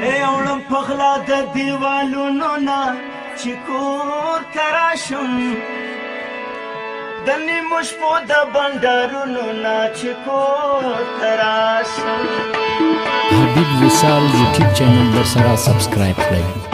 اوړم پخلا د دیوالونو نه چې کور ته راشم د نیمو شپو د بنډارونو نه چې کور ته راشم حبیب وصال یوټیوب چینل در سره سبسکرایب کړئ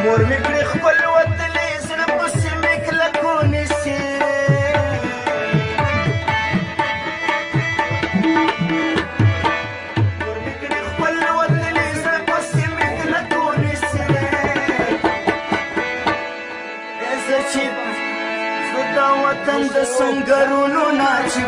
مور مې کړې خپل وتلې زړه پسې مې کلکو نیسي مور مې کړې خپل وتلې زړه پسې مې کلکو نیسي زه چې زه دا وطن د سنګرونو نه چې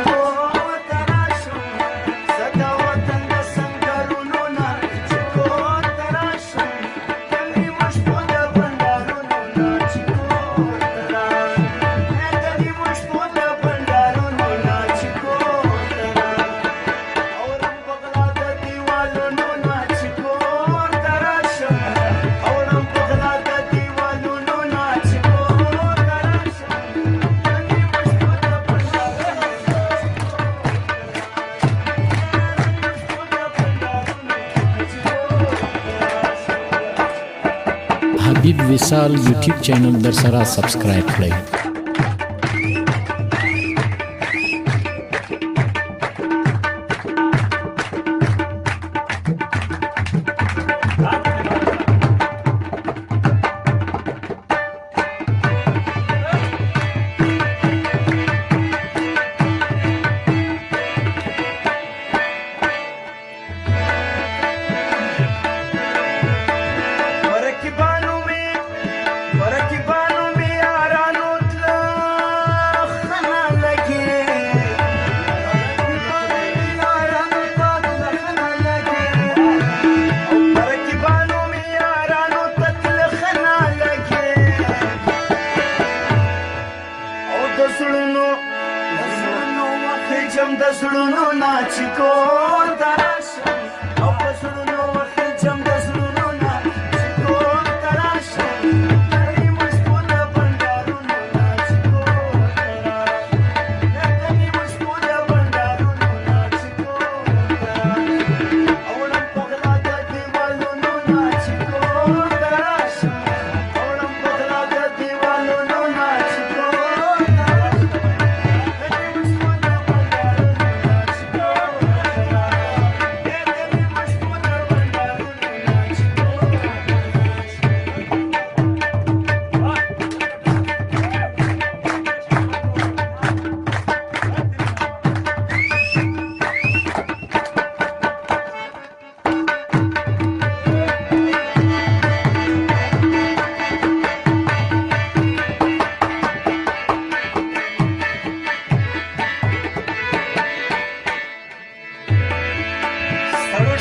حبیب وصال یوټیوب چینل در سره سبسکرایب کړئ د زړونو نه چې کور ته راشم او په زړونو وخت جم د زړونو نه چې کور ته راشم نیمو شپو د بنډارونو نه چې کور ته راشم د نیمو شپو د بنډارونو نه چې کور ته راشم اوړم پغلا د دیوالونو نه چې کور ته راشم اوړم پغلا د دیوالونو نه چې کور ته راشم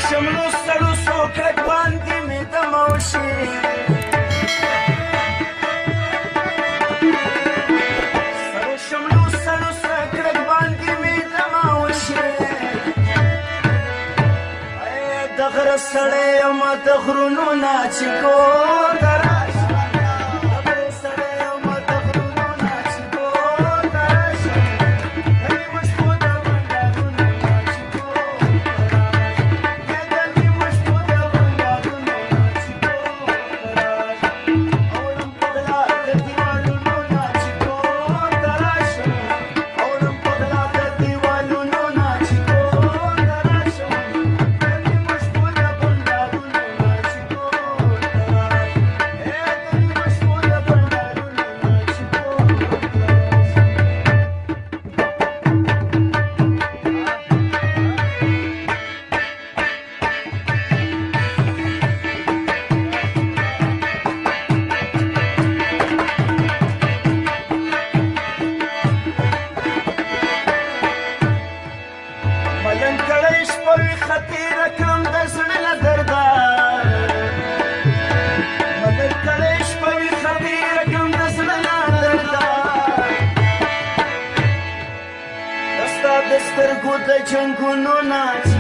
شملو سړو سوکړک باندې مې دمه وشي شملو سړو سوکړک باندې مې دمه وشي د غره سړی یم د غرونو نه چې کور ته راشم ঝঙ্কুনো নাচ